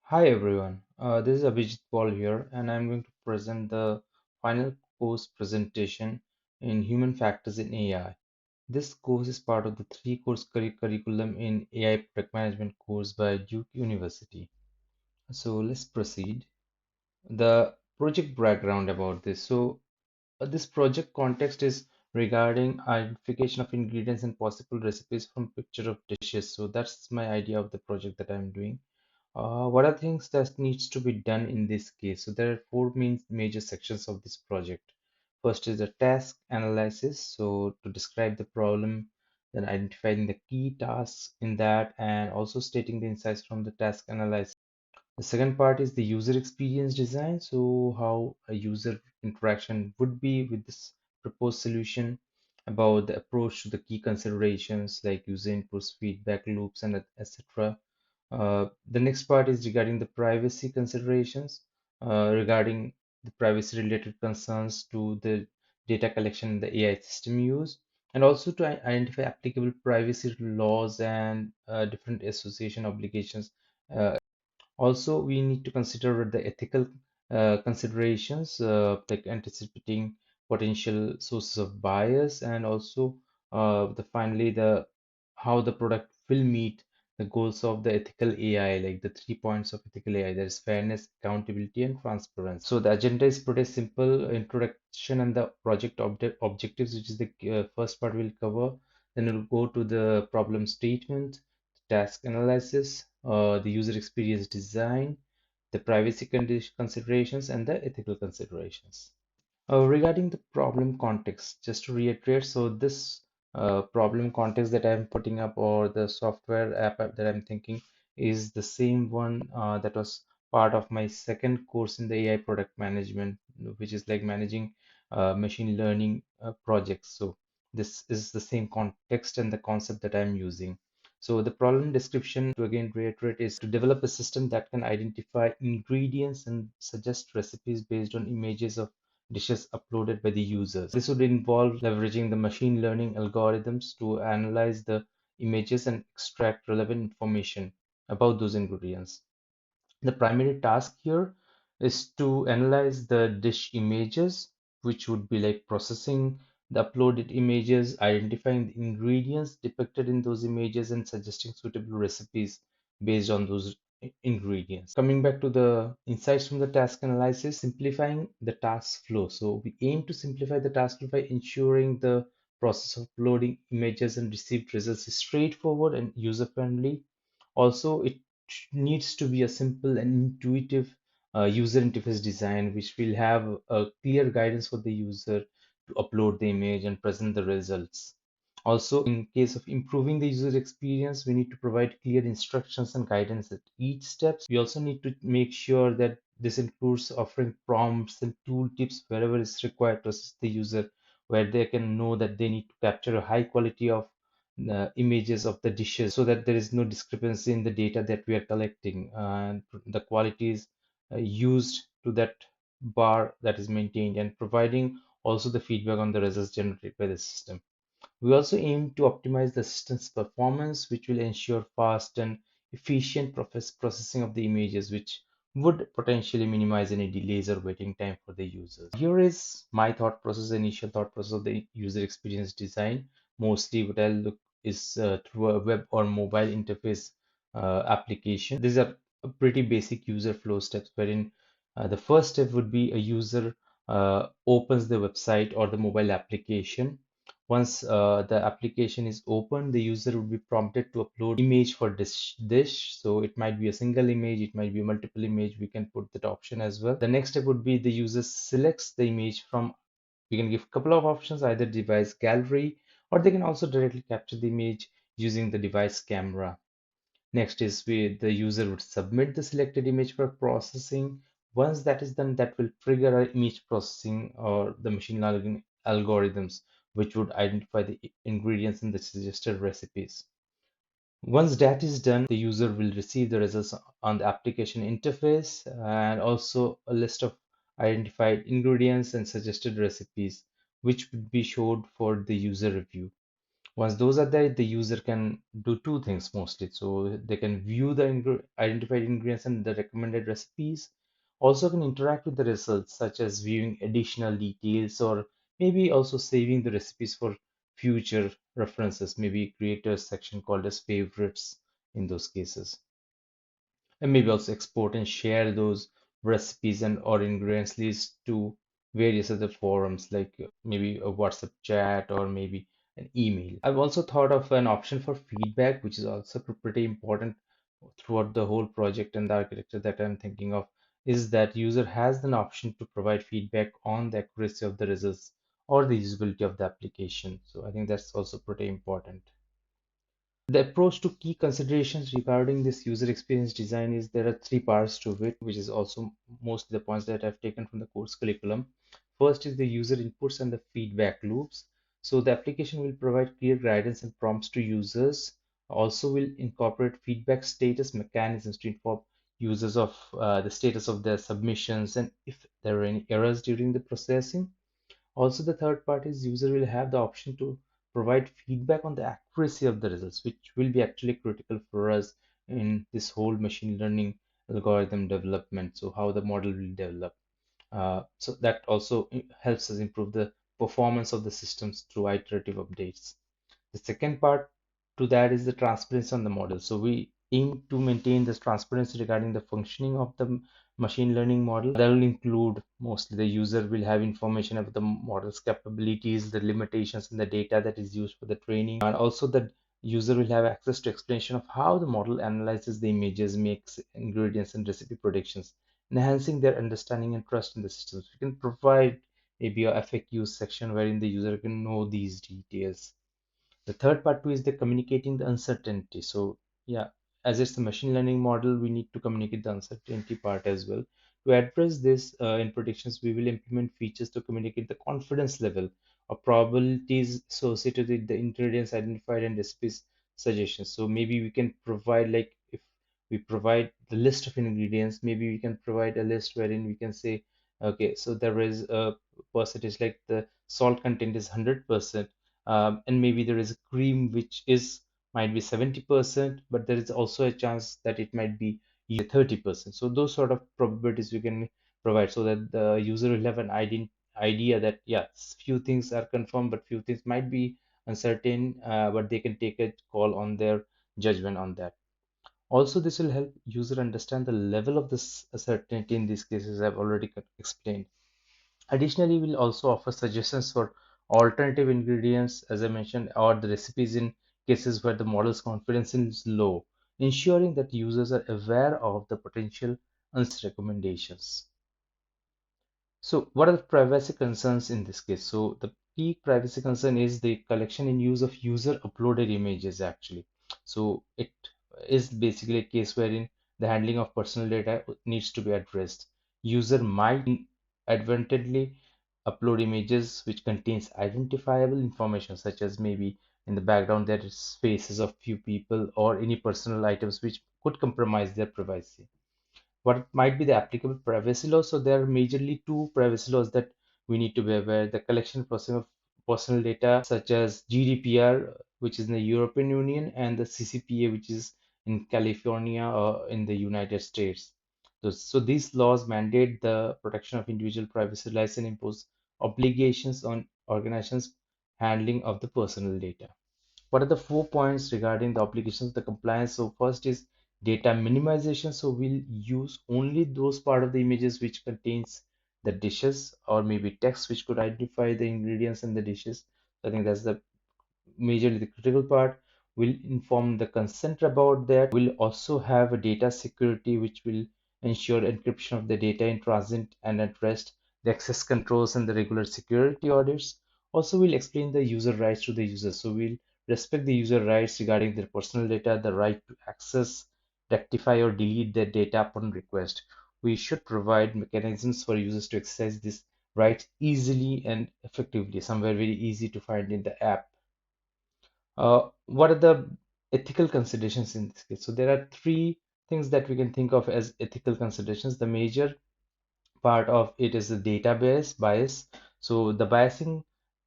Hi everyone, this is Abhijit Paul here, and I'm going to present the final course presentation in Human Factors in AI. This course is part of the three-course curriculum in AI Product Management course by Duke University. So let's proceed. The project background about this. This project context is regarding identification of ingredients and possible recipes from picture of dishes. So that's my idea of the project that I'm doing. What are things that needs to be done in this case? So there are four main major sections of this project. First is the task analysis, so to describe the problem, then identifying the key tasks in that, and also stating the insights from the task analysis. The second part is the user experience design, so how a user interaction would be with this proposed solution, about the approach to the key considerations like user inputs, feedback loops, and etc. The next part is regarding the privacy considerations, regarding the privacy related concerns to the data collection in the AI system use, and also to identify applicable privacy laws and different association obligations. Also, we need to consider the ethical considerations, like anticipating potential sources of bias, and also finally the how the product will meet the goals of the ethical AI, like the 3 points of ethical AI. There is fairness, accountability, and transparency. So the agenda is pretty simple: introduction and the project objectives, which is the first part we'll cover. Then we'll go to the problem statement, task analysis, the user experience design, the privacy considerations, and the ethical considerations. Regarding the problem context, just to reiterate, so this problem context that I'm putting up, or the software app that I'm thinking, is the same one that was part of my second course in the AI product management, which is like managing machine learning projects. So this is the same context and the concept that I'm using. So the problem description, to again reiterate, is to develop a system that can identify ingredients and suggest recipes based on images of dishes uploaded by the users. This would involve leveraging the machine learning algorithms to analyze the images and extract relevant information about those ingredients. The primary task here is to analyze the dish images, which would be like processing the uploaded images, identifying the ingredients depicted in those images, and suggesting suitable recipes based on those ingredients. Coming back to the insights from the task analysis, simplifying the task flow. So we aim to simplify the task flow by ensuring the process of uploading images and received results is straightforward and user-friendly. Also, it needs to be a simple and intuitive user interface design, which will have a clear guidance for the user to upload the image and present the results. Also, in case of improving the user experience, we need to provide clear instructions and guidance at each step. We also need to make sure that this includes offering prompts and tool tips wherever it's required to assist the user, where they can know that they need to capture a high quality of images of the dishes so that there is no discrepancy in the data that we are collecting, and the qualities used to that bar that is maintained, and providing also the feedback on the results generated by the system. We also aim to optimize the system's performance, which will ensure fast and efficient processing of the images, which would potentially minimize any delays or waiting time for the users. Here is my thought process, initial thought process of the user experience design. Mostly what I'll look is through a web or mobile interface application. These are a pretty basic user flow steps, wherein the first step would be a user opens the website or the mobile application. Once the application is open, the user will be prompted to upload image for this dish. So it might be a single image, it might be multiple image. We can put that option as well. The next step would be the user selects the image from, we can give a couple of options, either device gallery, or they can also directly capture the image using the device camera. Next is the user would submit the selected image for processing. Once that is done, that will trigger a image processing or the machine learning algorithms, which would identify the ingredients in the suggested recipes. Once that is done, the user will receive the results on the application interface, and also a list of identified ingredients and suggested recipes, which would be showed for the user review. Once those are there, the user can do two things mostly. So they can view the identified ingredients and the recommended recipes. Also can interact with the results, such as viewing additional details or maybe also saving the recipes for future references. Maybe create a section called as favorites in those cases. And maybe also export and share those recipes and or ingredients list to various other forums like maybe a WhatsApp chat or maybe an email. I've also thought of an option for feedback, which is also pretty important throughout the whole project and the architecture that I'm thinking of, is that user has an option to provide feedback on the accuracy of the results or the usability of the application. So I think that's also pretty important. The approach to key considerations regarding this user experience design is there are three parts to it, which is also mostly the points that I've taken from the course curriculum. First is the user inputs and the feedback loops. So the application will provide clear guidance and prompts to users. Also will incorporate feedback status mechanisms to inform users of the status of their submissions and if there are any errors during the processing. Also, the third party's user will have the option to provide feedback on the accuracy of the results, which will be actually critical for us in this whole machine learning algorithm development. So, how the model will develop. So that also helps us improve the performance of the systems through iterative updates. The second part to that is the transparency on the model. So we aim to maintain this transparency regarding the functioning of the machine learning model. That will include mostly the user will have information about the model's capabilities, the limitations, and the data that is used for the training. And also the user will have access to explanation of how the model analyzes the images, makes ingredients, and recipe predictions, enhancing their understanding and trust in the systems. We can provide maybe a FAQ section wherein the user can know these details. The third part too is the communicating the uncertainty. So yeah, as it's a machine learning model, we need to communicate the uncertainty part as well. To address this in predictions, we will implement features to communicate the confidence level or probabilities associated with the ingredients identified and recipes suggestions. So maybe we can provide like if we provide the list of ingredients, maybe we can provide a list wherein we can say, okay, so there is a percentage like the salt content is 100%, and maybe there is a cream which is might be 70%, but there is also a chance that it might be 30%. So those sort of probabilities we can provide so that the user will have an idea that yes, few things are confirmed, but few things might be uncertain, but they can take a call on their judgment on that. Also, this will help user understand the level of this certainty in these cases I've already explained. Additionally, we'll also offer suggestions for alternative ingredients, as I mentioned, or the recipes in cases where the model's confidence is low, ensuring that users are aware of the potential recommendations. So, what are the privacy concerns in this case? So, the key privacy concern is the collection and use of user uploaded images actually. So, it is basically a case wherein the handling of personal data needs to be addressed. User might inadvertently upload images which contains identifiable information such as maybe in the background there is faces of few people or any personal items which could compromise their privacy. What might be the applicable privacy laws? So there are majorly two privacy laws that we need to be aware. The collection and processing of personal data, such as GDPR, which is in the European Union, and the CCPA, which is in California or in the United States. So these laws mandate the protection of individual privacy rights and impose obligations on organizations handling of the personal data. What are the 4 points regarding the obligations of the compliance? So first is data minimization. So we'll use only those part of the images which contains the dishes or maybe text which could identify the ingredients in the dishes. I think that's the majorly the critical part. Will inform the consent about that. Will also have a data security which will ensure encryption of the data in transit and at rest, the access controls and the regular security audits. Also, we'll explain the user rights to the user. So we'll respect the user rights regarding their personal data, the right to access, rectify or delete their data upon request. We should provide mechanisms for users to exercise this right easily and effectively, somewhere very easy to find in the app. What are the ethical considerations in this case? So there are three things that we can think of as ethical considerations. The major part of it is the database bias. So the biasing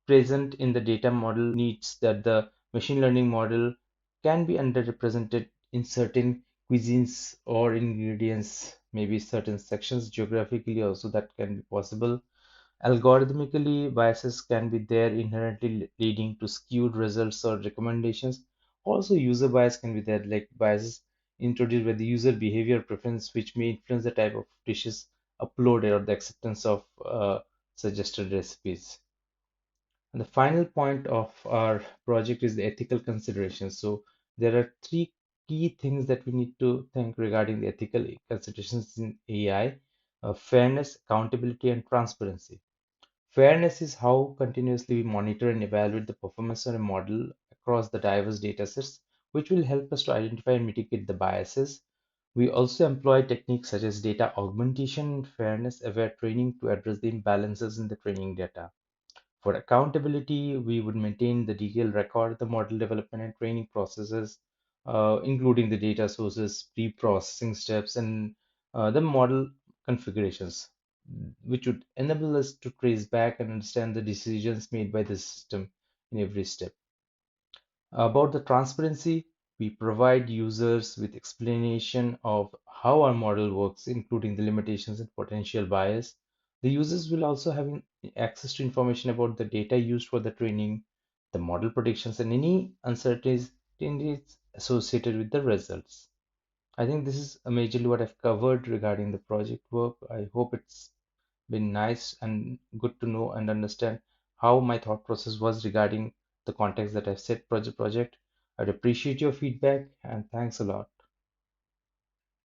present in the data model needs that the machine learning model can be underrepresented in certain cuisines or ingredients, maybe certain sections geographically also that can be possible. Algorithmically, biases can be there inherently leading to skewed results or recommendations. Also, user bias can be there, like biases introduced by the user behavior preference, which may influence the type of dishes uploaded or the acceptance of suggested recipes. And the final point of our project is the ethical considerations. So there are three key things that we need to think regarding the ethical considerations in AI: fairness, accountability, and transparency. Fairness is how continuously we monitor and evaluate the performance of a model across the diverse datasets, which will help us to identify and mitigate the biases. We also employ techniques such as data augmentation and fairness aware training to address the imbalances in the training data. For accountability, we would maintain the detailed record of the model development and training processes, including the data sources, pre-processing steps, and the model configurations, which would enable us to trace back and understand the decisions made by the system in every step. About the transparency, we provide users with explanation of how our model works, including the limitations and potential bias. The users will also have access to information about the data used for the training, the model predictions, and any uncertainties associated with the results. I think this is majorly what I've covered regarding the project work. I hope it's been nice and good to know and understand how my thought process was regarding the context that I've set project. I'd appreciate your feedback and thanks a lot.